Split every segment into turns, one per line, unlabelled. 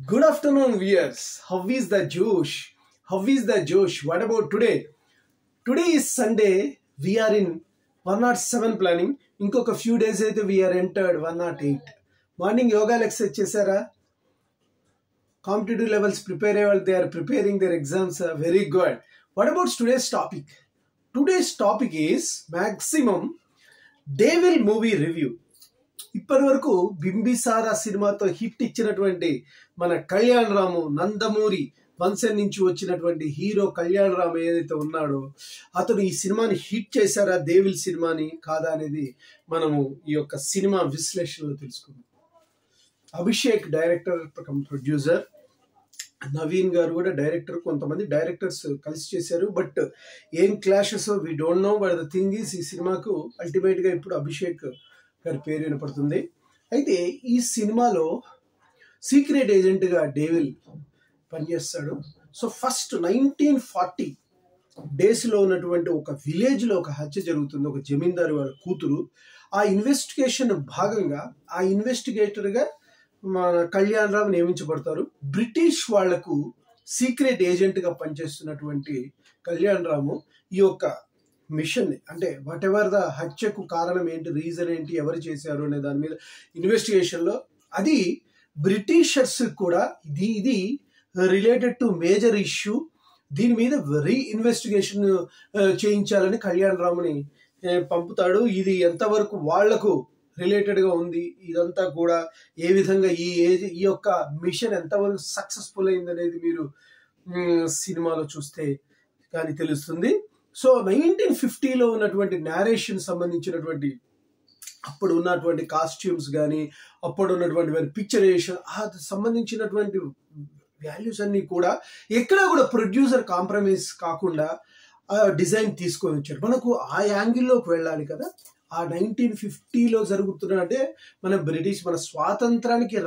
Good afternoon, viewers. How is the Josh? How is the Josh? What about today? Today is Sunday. We are in 107 planning. ఇంకొక few days అయితే we are entered 108. Morning యోగాలు exercise చేశారా? Competitive levels prepare, they are preparing their exams. Very good. What about today's topic? Today's topic is maximum Devil movie review. ఇప్పటి వరకు బింబిసారా సినిమాతో hit ఇచ్చినటువంటి మన కళ్యాణ్ రాము నందమూరి వంశం నుంచి వచ్చినటువంటి హీరో కళ్యాణ్ రాము ఏదైతే ఉన్నాడో అతను ఈ సినిమాని హిట్ చేశారా దేవిల్ సినిమాని కాదా అనేది మనము ఈ యొక్క సినిమా విశ్లేషణలో తెలుసుకుందాం. అభిషేక్ డైరెక్టర్ ప్రొడ్యూసర్, నవీన్ గారు కూడా డైరెక్టర్, కొంతమంది డైరెక్టర్స్ కలిసి చేశారు. బట్ ఏం clashes we don't know. But the thing is ఈ సినిమాకు అల్టిమేట్ గా ఇప్పుడు అభిషేక్ గారి పేరు వినపడుతుంది. అయితే ఈ సినిమాలో సీక్రెట్ ఏజెంట్ గా డేవిల్ పనిచేస్తాడు. సో ఫస్ట్ 1940 డేస్ లో ఉన్నటువంటి ఒక విలేజ్ లో ఒక హత్య జరుగుతుంది. ఒక జమీందారు వాళ్ళ కూతురు. ఆ ఇన్వెస్టిగేషన్ భాగంగా ఆ ఇన్వెస్టిగేటర్ గా మన కళ్యాణ్ రామ్ నియమించబడతారు. బ్రిటిష్ వాళ్లకు సీక్రెట్ ఏజెంట్ గా పనిచేస్తున్నటువంటి కళ్యాణ్ రాము ఈ యొక్క మిషన్ అంటే వాట్ ఎవర్ ద హత్యకు కారణం ఏంటి, రీజన్ ఏంటి, ఎవరు చేశారు అనే దాని మీద ఇన్వెస్టిగేషన్ లో అది బ్రిటిషర్స్ కూడా ఇది రిలేటెడ్ టు మేజర్ ఇష్యూ, దీని మీద ఇన్వెస్టిగేషన్ చేయించాలని కళ్యాణ్ రాముని పంపుతాడు. ఇది ఎంతవరకు వాళ్లకు రిలేటెడ్ గా ఉంది, ఇదంతా కూడా ఏ విధంగా ఈ యొక్క మిషన్ ఎంతవరకు సక్సెస్ఫుల్ అయింది అనేది మీరు సినిమాలో చూస్తే కానీ తెలుస్తుంది. సో 1950లో ఉన్నటువంటి నేరేషన్ సంబంధించినటువంటి అప్పుడు ఉన్నటువంటి కాస్ట్యూమ్స్ కానీ అప్పుడు ఉన్నటువంటి పిక్చరేషన్ సంబంధించినటువంటి వాల్యూస్ అన్ని కూడా ఎక్కడా కూడా ప్రొడ్యూసర్ కాంప్రమైజ్ కాకుండా డిజైన్ తీసుకొని వచ్చారు. మనకు ఆ యాంగిల్లోకి వెళ్ళాలి కదా. ఆ 1950లో జరుగుతున్న అంటే మన స్వాతంత్రానికి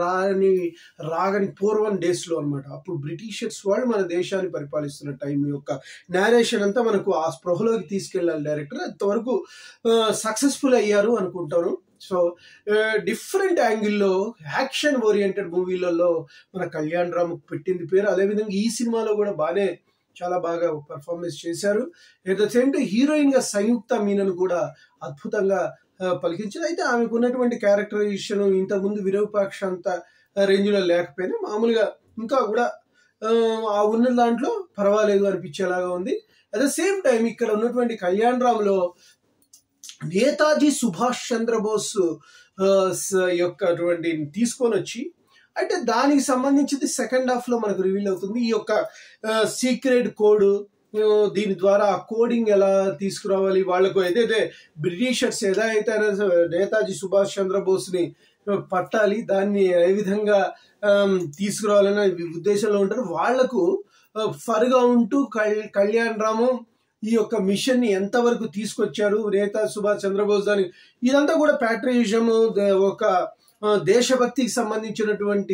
రాగని పూర్వం డేస్ లో అనమాట. అప్పుడు బ్రిటిషర్స్ వాళ్ళు మన దేశాన్ని పరిపాలిస్తున్న టైం యొక్క నేరేషన్ అంతా మనకు ఆ స్పృహలోకి తీసుకెళ్ళాలి డైరెక్టర్. అంతవరకు సక్సెస్ఫుల్ అయ్యారు అనుకుంటాను. సో డిఫరెంట్ యాంగిల్లో యాక్షన్ ఓరియంటెడ్ మూవీలలో మన కళ్యాణ్ రామ్ పెట్టింది పేరు. అదేవిధంగా ఈ సినిమాలో కూడా చాలా బాగా పర్ఫార్మెన్స్ చేశారు. At the same time heroine గా సంయుక్త మీనన్ కూడా అద్భుతంగా పలికించారు. అయితే ఆమెకు ఉన్నటువంటి క్యారెక్టరైజేషన్ ఇంతకుముందు విరూపాక్ష అంత రేంజ్ లో లేకపోయినా మామూలుగా ఇంకా కూడా ఆ ఉన్న దాంట్లో పర్వాలేదు అనిపించేలాగా ఉంది. అట్ ద సేమ్ టైం ఇక్కడ ఉన్నటువంటి కళ్యాణ్ రామ్ లో నేతాజీ సుభాష్ చంద్రబోస్ యొక్క తీసుకొని వచ్చి అయితే దానికి సంబంధించింది సెకండ్ హాఫ్ లో మనకు రివీల్ అవుతుంది. ఈ యొక్క సీక్రెట్ కోడ్, దీని ద్వారా ఆ కోడింగ్ ఎలా తీసుకురావాలి, వాళ్లకు ఏదైతే బ్రిటిషర్స్ ఏదైతే నేతాజీ సుభాష్ చంద్రబోస్ ని పట్టాలి, దాన్ని ఏ విధంగా తీసుకురావాలనే ఉద్దేశంలో ఉంటారు. వాళ్లకు ఫర్గా ఉంటూ కళ్యాణ్ రాము ఈ యొక్క మిషన్ ని ఎంతవరకు తీసుకొచ్చారు, నేతాజీ సుభాష్ చంద్రబోస్ దాని ఇదంతా కూడా ప్యాట్రియాటిజం, ఒక దేశభక్తికి సంబంధించినటువంటి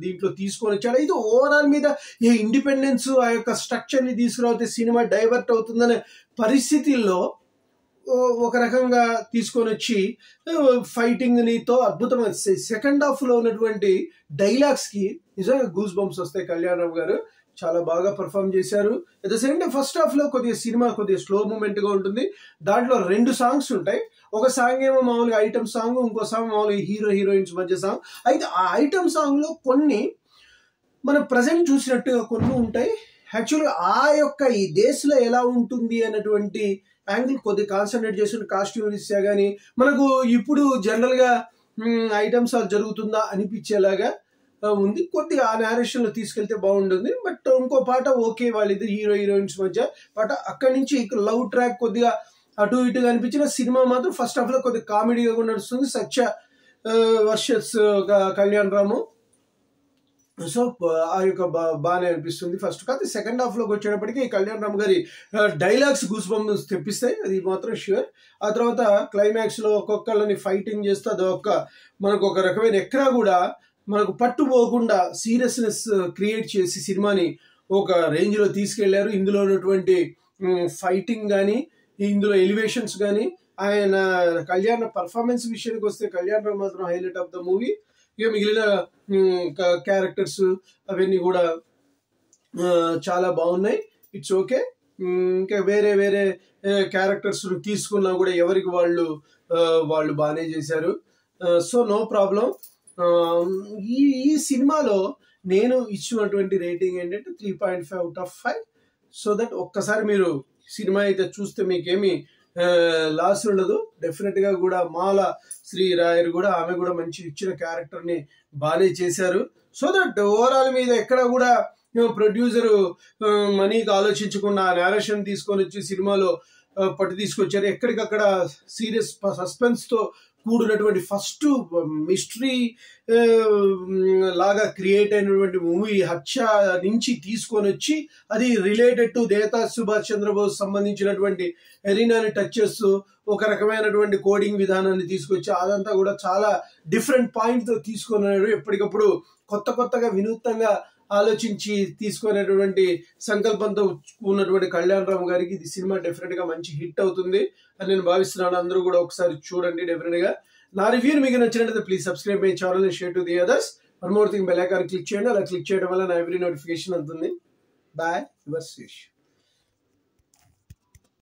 దీంట్లో తీసుకొని వచ్చాడు. ఇది ఓవరాల్ మీద ఈ ఇండిపెండెన్స్ ఆ యొక్క స్ట్రక్చర్ ని తీసుకురాతే సినిమా డైవర్ట్ అవుతుందనే పరిస్థితుల్లో ఒక రకంగా తీసుకొని వచ్చి ఫైటింగ్ నీతో అద్భుతమైన సెకండ్ హాఫ్ లో ఉన్నటువంటి డైలాగ్స్ కి నిజంగా గూస్ బంప్స్ వస్తాయి. కళ్యాణ్ రామ్ గారు చాలా బాగా పర్ఫామ్ చేశారు. At the same time first half లో సినిమా కొద్దిగా స్లో మూమెంట్ గా ఉంటుంది. దాంట్లో 2 సాంగ్స్ ఉంటాయి. ఒక సాంగ్ ఏమో మామూలుగా ఐటమ్ సాంగ్, ఇంకో సాంగ్ మామూలుగా హీరోయిన్స్ మధ్య సాంగ్. అయితే ఆ ఐటమ్ సాంగ్ లో కొన్ని మనం ప్రజెంట్ చూసినట్టుగా కొన్ని ఉంటాయి. యాక్చువల్గా ఆ యొక్క ఈ దేశంలో ఎలా ఉంటుంది అనేటువంటి యాంగిల్ కొద్దిగా కాన్సన్ట్రేట్ చేసిన కాస్ట్యూమ్స్ కానీ మనకు ఇప్పుడు జనరల్ గా ఐటమ్ సాంగ్ జరుగుతుందా అనిపించేలాగా ఉంది. కొద్దిగా ఆ నేరేషన్ లో తీసుకెళ్తే బాగుంటుంది. బట్ ఇంకో పాట ఓకే, వాళ్ళిద్దరు హీరోయిన్స్ మధ్య పాట. అక్కడి నుంచి లవ్ ట్రాక్ కొద్దిగా అటు ఇటుగా అనిపించిన సినిమా మాత్రం ఫస్ట్ హాఫ్ లో కొద్దిగా కామెడీగా కూడా నడుస్తుంది. సత్య వర్సెస్ కళ్యాణ్ రాము. సో ఆ యొక్క బాగానే అనిపిస్తుంది ఫస్ట్. కాదు సెకండ్ హాఫ్ లోకి వచ్చేటప్పటికి కళ్యాణ్ రామ్ గారి డైలాగ్స్ గూస్ బంప్స్ తెప్పిస్తాయి, అది మాత్రం ష్యూర్. ఆ తర్వాత క్లైమాక్స్ లో ఒక్కొక్కళ్ళని ఫైటింగ్ చేస్తే అది మనకు ఒక రకమైన ఎక్కడా కూడా మనకు పట్టుపోకుండా సీరియస్నెస్ క్రియేట్ చేసి సినిమాని ఒక రేంజ్ లో తీసుకెళ్లారు. ఇందులో ఉన్నటువంటి ఫైటింగ్ కానీ, ఇందులో ఎలివేషన్స్ కానీ, ఆయన కళ్యాణ్ పర్ఫార్మెన్స్ విషయానికి వస్తే కళ్యాణ్ రామ్ మాత్రం హైలైట్ ఆఫ్ ద మూవీ. ఇక మిగిలిన క్యారెక్టర్స్ అవన్నీ కూడా చాలా బాగున్నాయి. It's okay. ఇంకా వేరే వేరే క్యారెక్టర్స్ తీసుకున్నా కూడా ఎవరికి వాళ్ళు బాగానే చేశారు. So no problem. ఈ సినిమాలో నేను ఇచ్చినటువంటి రేటింగ్ ఏంటంటే 3.5 out of 5. సో దట్ ఒక్కసారి మీరు సినిమా అయితే చూస్తే మీకేమి లాస్ ఉండదు. డెఫినెట్ గా కూడా మాల శ్రీ రాయర్ కూడా ఆమె కూడా మంచి ఇచ్చిన క్యారెక్టర్ ని బాగానే చేశారు. సో దట్ ఓవరాల్ మీద ఎక్కడ కూడా ప్రొడ్యూసర్ మనీకి ఆలోచించకుండా నేరేషన్ తీసుకొని వచ్చి సినిమాలో పట్టు తీసుకొచ్చారు. ఎక్కడికక్కడ సీరియస్ సస్పెన్స్ తో కూడినటువంటి ఫస్ట్ మిస్టరీ లాగా క్రియేట్ అయినటువంటి మూవీ హత్య నుంచి తీసుకొని వచ్చి అది రిలేటెడ్ టు నేతాజీ సుభాష్ చంద్రబోస్ సంబంధించినటువంటి ఎరీనాని టచ్ చేస్తూ ఒక రకమైనటువంటి కోడింగ్ విధానాన్ని తీసుకొచ్చి అదంతా కూడా చాలా డిఫరెంట్ పాయింట్ తో తీసుకున్నాడు. ఎప్పటికప్పుడు కొత్తగా వినూత్నంగా ఆలోచించి తీసుకునేటువంటి సంకల్పంతో ఉన్నటువంటి కళ్యాణ్ రామ్ గారికి ఇది సినిమా డెఫినెట్ గా మంచి హిట్ అవుతుంది అని నేను భావిస్తున్నాను. అందరూ కూడా ఒకసారి చూడండి. డెఫినెట్ గా నా రివ్యూ మీకు నచ్చినట్లయితే please subscribe my channel and share to the others. One more thing, bell icon click చేయండి. అలా క్లిక్ చేయడం వల్ల నా ఎవ్రీ నోటిఫికేషన్ అందుతుంది. Bye, your Sesh.